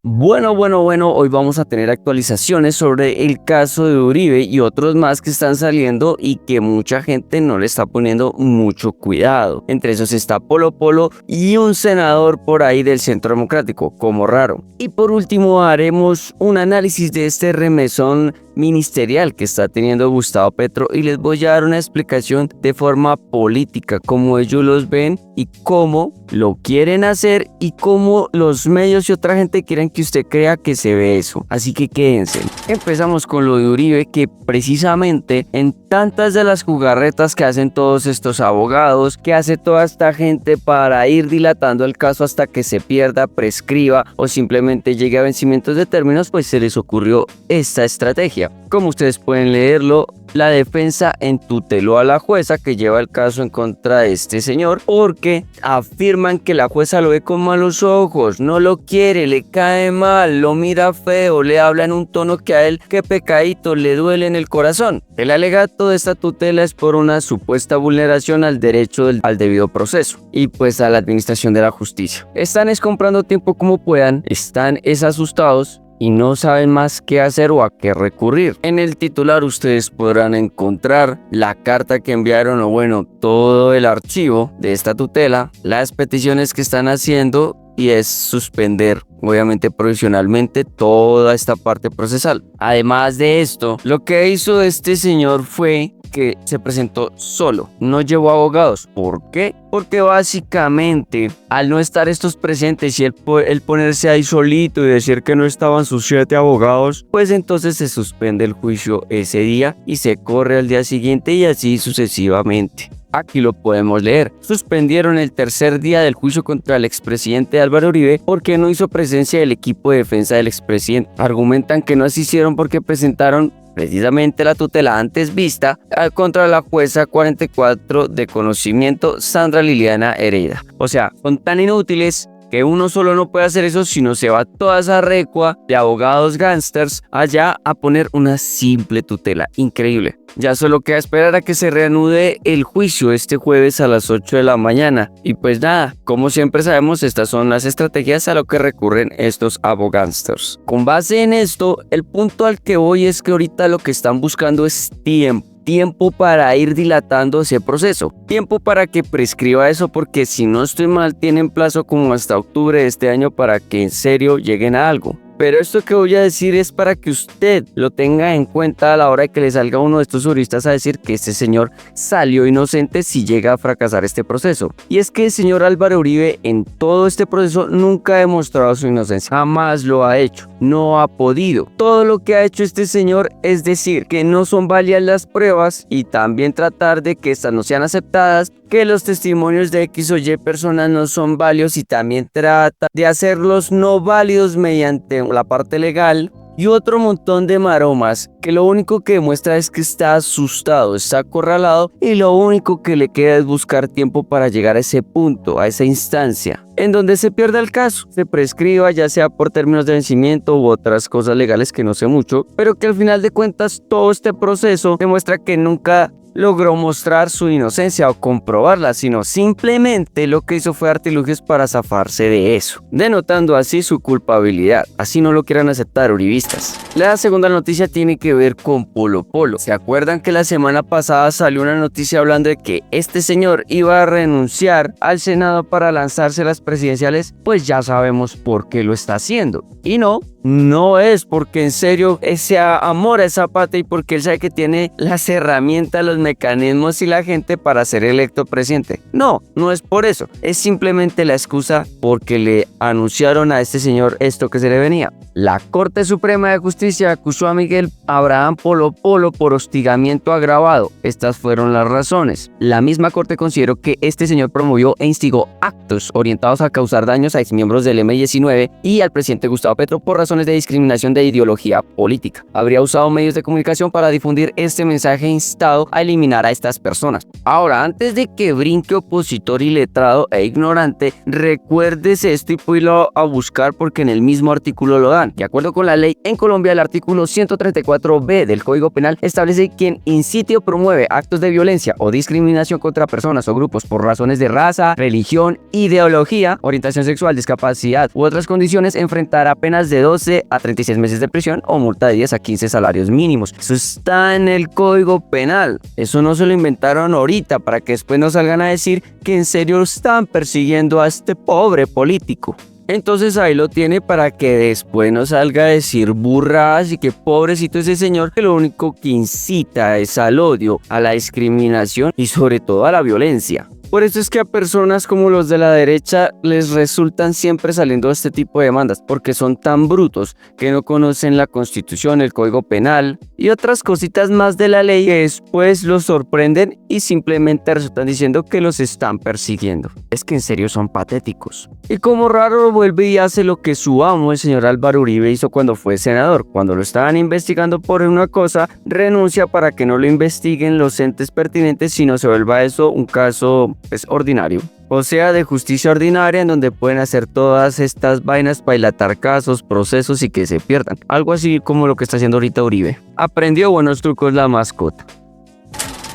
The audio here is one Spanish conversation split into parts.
Bueno, hoy vamos a tener actualizaciones sobre el caso de Uribe y otros más que están saliendo y que mucha gente no le está poniendo mucho cuidado. Entre esos está Polo Polo y un senador por ahí del Centro Democrático, como raro. Y por último haremos un análisis de este remesón ministerial que está teniendo Gustavo Petro y les voy a dar una explicación de forma política, cómo ellos los ven y cómo lo quieren hacer y cómo los medios y otra gente quieren que usted crea que se ve eso. Así que quédense. Empezamos con lo de Uribe, que precisamente en tantas de las jugarretas que hacen todos estos abogados, que hace toda esta gente para ir dilatando el caso hasta que se pierda, prescriba o simplemente llegue a vencimientos de términos, pues se les ocurrió esta estrategia. Como ustedes pueden leerlo, la defensa entuteló a la jueza que lleva el caso en contra de este señor porque afirman que la jueza lo ve con malos ojos, no lo quiere, le cae mal, lo mira feo, le habla en un tono que a él, que pecadito, le duele en el corazón. El alegato de esta tutela es por una supuesta vulneración al derecho al debido proceso y pues a la administración de la justicia. Están comprando tiempo como puedan, están asustados y no saben más qué hacer o a qué recurrir. En el titular ustedes podrán encontrar la carta que enviaron o bueno, todo el archivo de esta tutela, las peticiones que están haciendo y es suspender obviamente provisionalmente toda esta parte procesal. Además de esto, lo que hizo este señor fue que se presentó solo, no llevó abogados. ¿Por qué? Porque básicamente al no estar estos presentes y él ponerse ahí solito y decir que no estaban sus 7 abogados, pues entonces se suspende el juicio ese día y se corre al día siguiente y así sucesivamente. Aquí lo podemos leer. Suspendieron el tercer día del juicio contra el expresidente Álvaro Uribe porque no hizo presencia del equipo de defensa del expresidente. Argumentan que no asistieron porque presentaron precisamente la tutela antes vista contra la jueza 44 de conocimiento Sandra Liliana Hereda. O sea, son tan inútiles que uno solo no puede hacer eso, sino se va toda esa recua de abogados gángsters allá a poner una simple tutela. Increíble. Ya solo queda esperar a que se reanude el juicio este jueves a las 8 de la mañana. Y pues nada, como siempre sabemos, estas son las estrategias a lo que recurren estos abogángsters. Con base en esto, el punto al que voy es que ahorita lo que están buscando es tiempo para ir dilatando ese proceso, tiempo para que prescriba eso, porque si no estoy mal tienen plazo como hasta octubre de este año para que en serio lleguen a algo. Pero esto que voy a decir es para que usted lo tenga en cuenta a la hora de que le salga uno de estos juristas a decir que este señor salió inocente si llega a fracasar este proceso. Y es que el señor Álvaro Uribe en todo este proceso nunca ha demostrado su inocencia, jamás lo ha hecho, no ha podido. Todo lo que ha hecho este señor es decir que no son válidas las pruebas y también tratar de que estas no sean aceptadas, que los testimonios de X o Y personas no son válidos y también trata de hacerlos no válidos mediante la parte legal y otro montón de maromas que lo único que demuestra es que está asustado, está acorralado y lo único que le queda es buscar tiempo para llegar a ese punto, a esa instancia en donde se pierda el caso, se prescriba ya sea por términos de vencimiento u otras cosas legales que no sé mucho, pero que al final de cuentas todo este proceso demuestra que nunca logró mostrar su inocencia o comprobarla, sino simplemente lo que hizo fue artilugios para zafarse de eso, denotando así su culpabilidad. Así no lo quieran aceptar, uribistas. La segunda noticia tiene que ver con Polo Polo. ¿Se acuerdan que la semana pasada salió una noticia hablando de que este señor iba a renunciar al Senado para lanzarse a las presidenciales? Pues ya sabemos por qué lo está haciendo. Y no es porque en serio ese amor a esa patria y porque él sabe que tiene las herramientas, los mecanismos y la gente para ser electo presidente. No es por eso. Es simplemente la excusa porque le anunciaron a este señor esto que se le venía. La Corte Suprema de Justicia acusó a Miguel Abraham Polo Polo por hostigamiento agravado. Estas fueron las razones. La misma Corte consideró que este señor promovió e instigó actos orientados a causar daños a exmiembros del M-19 y al presidente Gustavo Petro por razones de discriminación de ideología política. Habría usado medios de comunicación para difundir este mensaje instado a eliminar a estas personas. Ahora, antes de que brinque opositor iletrado e ignorante, recuérdese esto y póngalo a buscar porque en el mismo artículo lo dan. De acuerdo con la ley, en Colombia el artículo 134b del Código Penal establece quien incite o promueve actos de violencia o discriminación contra personas o grupos por razones de raza, religión, ideología, orientación sexual, discapacidad u otras condiciones enfrentará penas de 12 a 36 meses de prisión o multa de 10 a 15 salarios mínimos. Eso está en el Código Penal. Eso no se lo inventaron ahorita para que después no salgan a decir que en serio están persiguiendo a este pobre político. Entonces ahí lo tiene para que después no salga a decir burradas y que pobrecito ese señor que lo único que incita es al odio, a la discriminación y sobre todo a la violencia. Por eso es que a personas como los de la derecha les resultan siempre saliendo este tipo de demandas, porque son tan brutos que no conocen la Constitución, el Código Penal y otras cositas más de la ley que después los sorprenden y simplemente resultan diciendo que los están persiguiendo. Es que en serio son patéticos. Y como raro vuelve y hace lo que su amo, el señor Álvaro Uribe, hizo cuando fue senador. Cuando lo estaban investigando por una cosa, renuncia para que no lo investiguen los entes pertinentes, sino se vuelva eso un caso ordinario. O sea, de justicia ordinaria en donde pueden hacer todas estas vainas para dilatar casos, procesos y que se pierdan. Algo así como lo que está haciendo ahorita Uribe. Aprendió buenos trucos la mascota.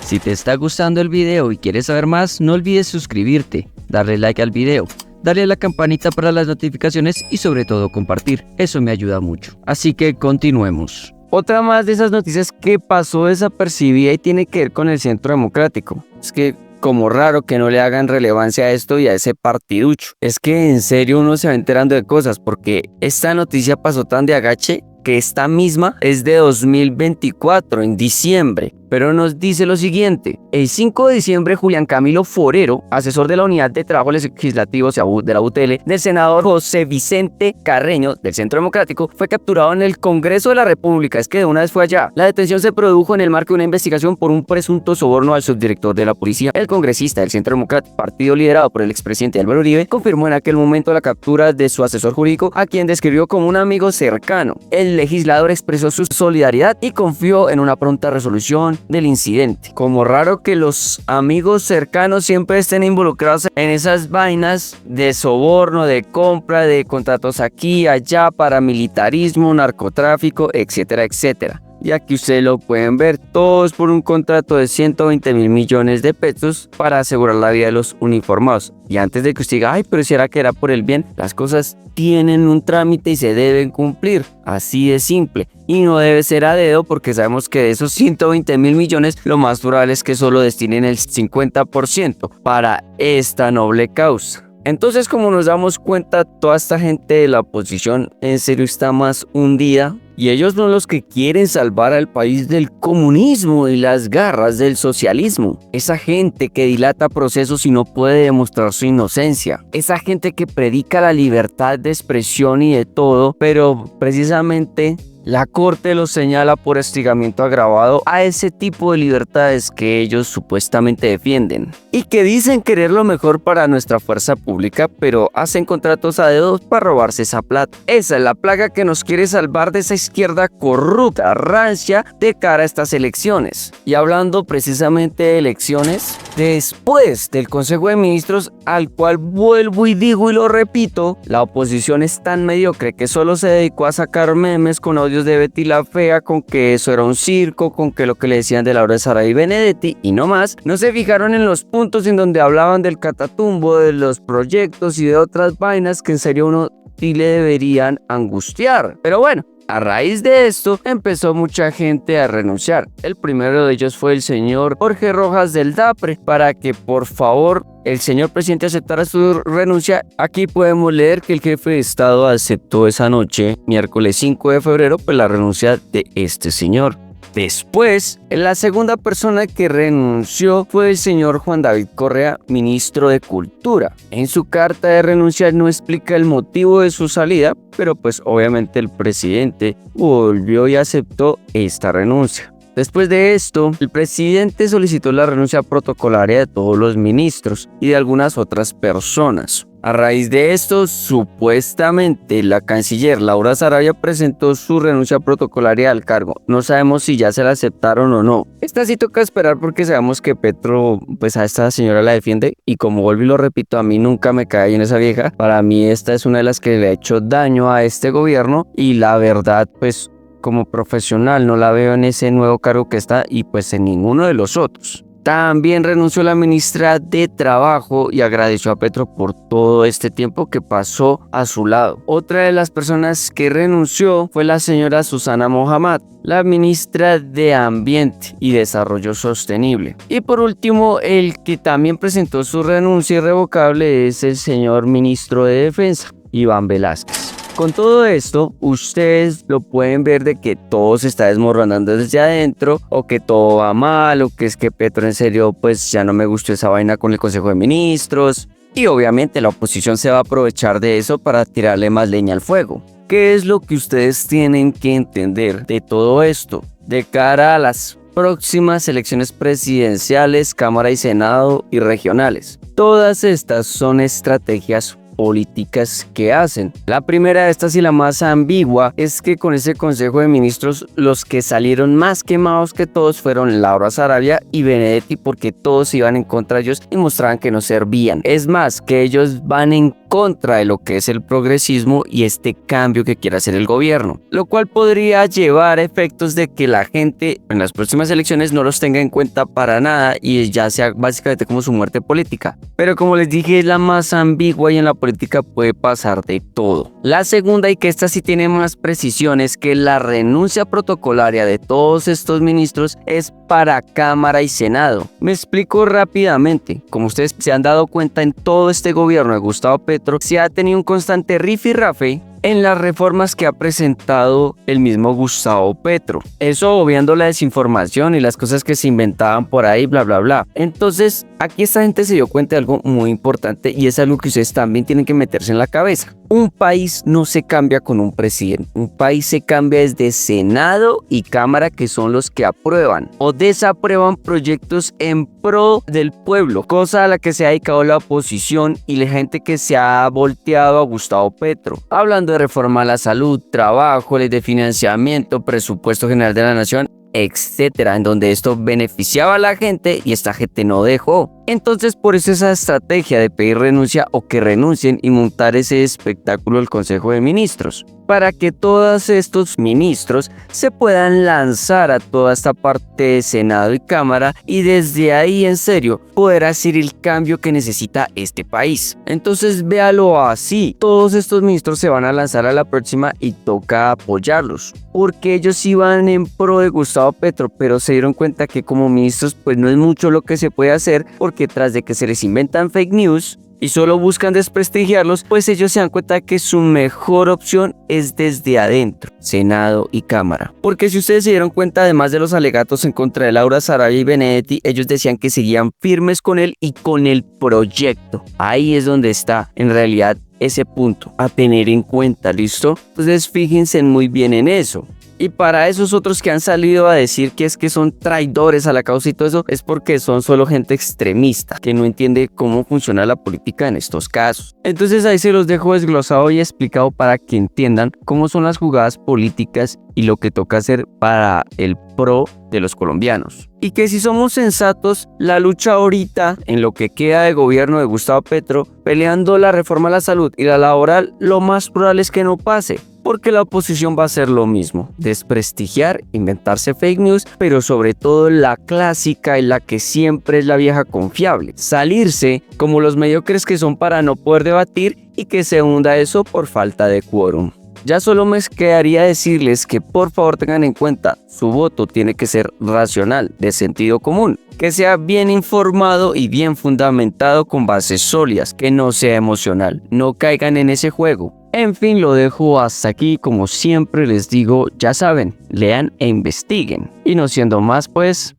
Si te está gustando el video y quieres saber más, no olvides suscribirte, darle like al video, darle a la campanita para las notificaciones y sobre todo compartir. Eso me ayuda mucho. Así que continuemos. Otra más de esas noticias que pasó desapercibida y tiene que ver con el Centro Democrático. Es que como raro que no le hagan relevancia a esto y a ese partiducho. Es que en serio uno se va enterando de cosas porque esta noticia pasó tan de agache que esta misma es de 2024, en diciembre. Pero nos dice lo siguiente: el 5 de diciembre Julián Camilo Forero, asesor de la Unidad de Trabajo Legislativos de la UTL, del senador José Vicente Carreño, del Centro Democrático, fue capturado en el Congreso de la República. Es que de una vez fue allá. La detención se produjo en el marco de una investigación por un presunto soborno al subdirector de la policía. El congresista del Centro Democrático, partido liderado por el expresidente Álvaro Uribe, confirmó en aquel momento la captura de su asesor jurídico, a quien describió como un amigo cercano. El legislador expresó su solidaridad y confió en una pronta resolución del incidente. Como raro que los amigos cercanos siempre estén involucrados en esas vainas de soborno, de compra, de contratos aquí, allá, paramilitarismo, narcotráfico, etcétera, etcétera. Y aquí ustedes lo pueden ver, todos por un contrato de 120.000 millones de pesos para asegurar la vida de los uniformados. Y antes de que usted diga, ay, pero si era que era por el bien, las cosas tienen un trámite y se deben cumplir. Así de simple. Y no debe ser a dedo porque sabemos que de esos 120.000 millones, lo más probable es que solo destinen el 50% para esta noble causa. Entonces, como nos damos cuenta, toda esta gente de la oposición en serio está más hundida. Y ellos son los que quieren salvar al país del comunismo y las garras del socialismo. Esa gente que dilata procesos y no puede demostrar su inocencia. Esa gente que predica la libertad de expresión y de todo, pero precisamente la Corte los señala por hostigamiento agravado a ese tipo de libertades que ellos supuestamente defienden. Y que dicen querer lo mejor para nuestra fuerza pública, pero hacen contratos a dedos para robarse esa plata. Esa es la plaga que nos quiere salvar de esa izquierda corrupta, rancia, de cara a estas elecciones. Y hablando precisamente de elecciones, después del Consejo de Ministros, al cual vuelvo y digo y lo repito, la oposición es tan mediocre que solo se dedicó a sacar memes con audios de Betty la Fea, con que eso era un circo, con que lo que le decían de Laura Saray Benedetti y no más. No se fijaron en los puntos en donde hablaban del catatumbo, de los proyectos y de otras vainas que en serio uno sí le deberían angustiar. Pero bueno, a raíz de esto empezó mucha gente a renunciar. El primero de ellos fue el señor Jorge Rojas del DAPRE, para que por favor el señor presidente aceptara su renuncia. Aquí podemos leer que el jefe de Estado aceptó esa noche, miércoles 5 de febrero, pues la renuncia de este señor. Después, la segunda persona que renunció fue el señor Juan David Correa, ministro de Cultura. En su carta de renuncia no explica el motivo de su salida, pero pues obviamente el presidente volvió y aceptó esta renuncia. Después de esto, el presidente solicitó la renuncia protocolaria de todos los ministros y de algunas otras personas. A raíz de esto, supuestamente la canciller Laura Sarabia presentó su renuncia protocolaria al cargo. No sabemos si ya se la aceptaron o no. Esta sí toca esperar porque sabemos que Petro, pues a esta señora la defiende y como vuelvo y lo repito, a mí nunca me cae bien esa vieja. Para mí esta es una de las que le ha hecho daño a este gobierno y la verdad, pues como profesional no la veo en ese nuevo cargo que está y pues en ninguno de los otros. También renunció la ministra de Trabajo y agradeció a Petro por todo este tiempo que pasó a su lado. Otra de las personas que renunció fue la señora Susana Mohammad, la ministra de Ambiente y Desarrollo Sostenible. Y por último, el que también presentó su renuncia irrevocable es el señor ministro de Defensa, Iván Velásquez. Con todo esto, ustedes lo pueden ver de que todo se está desmoronando desde adentro, o que todo va mal, o que es que Petro en serio pues ya no me gustó esa vaina con el Consejo de Ministros. Y obviamente la oposición se va a aprovechar de eso para tirarle más leña al fuego. ¿Qué es lo que ustedes tienen que entender de todo esto? De cara a las próximas elecciones presidenciales, Cámara y Senado y regionales. Todas estas son estrategias políticas que hacen. La primera de estas y la más ambigua es que con ese Consejo de Ministros los que salieron más quemados que todos fueron Laura Sarabia y Benedetti, porque todos iban en contra de ellos y mostraban que no servían. Es más, que ellos van en contra de lo que es el progresismo y este cambio que quiere hacer el gobierno, lo cual podría llevar a efectos de que la gente en las próximas elecciones no los tenga en cuenta para nada y ya sea básicamente como su muerte política. Pero como les dije, es la más ambigua y en la política puede pasar de todo. La segunda, y que esta sí tiene más precisión, es que la renuncia protocolaria de todos estos ministros es para Cámara y Senado. Me explico rápidamente. Como ustedes se han dado cuenta, en todo este gobierno de Gustavo Petro se ha tenido un constante rifirrafe en las reformas que ha presentado el mismo Gustavo Petro. Eso obviando la desinformación y las cosas que se inventaban por ahí, bla bla bla. Entonces, aquí esta gente se dio cuenta de algo muy importante y es algo que ustedes también tienen que meterse en la cabeza. Un país no se cambia con un presidente. Un país se cambia desde Senado y Cámara, que son los que aprueban o desaprueban proyectos en pro del pueblo, cosa a la que se ha dedicado la oposición y la gente que se ha volteado a Gustavo Petro. Hablando de reforma a la salud, trabajo, ley de financiamiento, presupuesto general de la nación, etcétera, en donde esto beneficiaba a la gente y esta gente no dejó. Entonces, por eso esa estrategia de pedir renuncia o que renuncien y montar ese espectáculo del Consejo de Ministros, para que todos estos ministros se puedan lanzar a toda esta parte de Senado y Cámara y desde ahí en serio poder hacer el cambio que necesita este país. Entonces véalo así, todos estos ministros se van a lanzar a la próxima y toca apoyarlos, porque ellos iban en pro de Gustavo Petro, pero se dieron cuenta que como ministros pues no es mucho lo que se puede hacer, porque tras de que se les inventan fake news y solo buscan desprestigiarlos, pues ellos se dan cuenta que su mejor opción es desde adentro, Senado y Cámara. Porque si ustedes se dieron cuenta, además de los alegatos en contra de Laura Sarabia y Benedetti, ellos decían que seguían firmes con él y con el proyecto. Ahí es donde está, en realidad, ese punto a tener en cuenta, ¿listo? Entonces fíjense muy bien en eso. Y para esos otros que han salido a decir que es que son traidores a la causa y todo eso, es porque son solo gente extremista, que no entiende cómo funciona la política en estos casos. Entonces ahí se los dejo desglosado y explicado para que entiendan cómo son las jugadas políticas y lo que toca hacer para el pro de los colombianos. Y que si somos sensatos, la lucha ahorita en lo que queda de gobierno de Gustavo Petro, peleando la reforma a la salud y la laboral, lo más probable es que no pase. Porque la oposición va a hacer lo mismo, desprestigiar, inventarse fake news, pero sobre todo la clásica y la que siempre es la vieja confiable, salirse como los mediocres que son para no poder debatir y que se hunda eso por falta de quórum. Ya solo me quedaría decirles que por favor tengan en cuenta, su voto tiene que ser racional, de sentido común, que sea bien informado y bien fundamentado con bases sólidas, que no sea emocional, no caigan en ese juego. En fin, lo dejo hasta aquí. Como siempre les digo, ya saben, lean e investiguen. Y no siendo más, pues,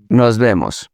nos vemos.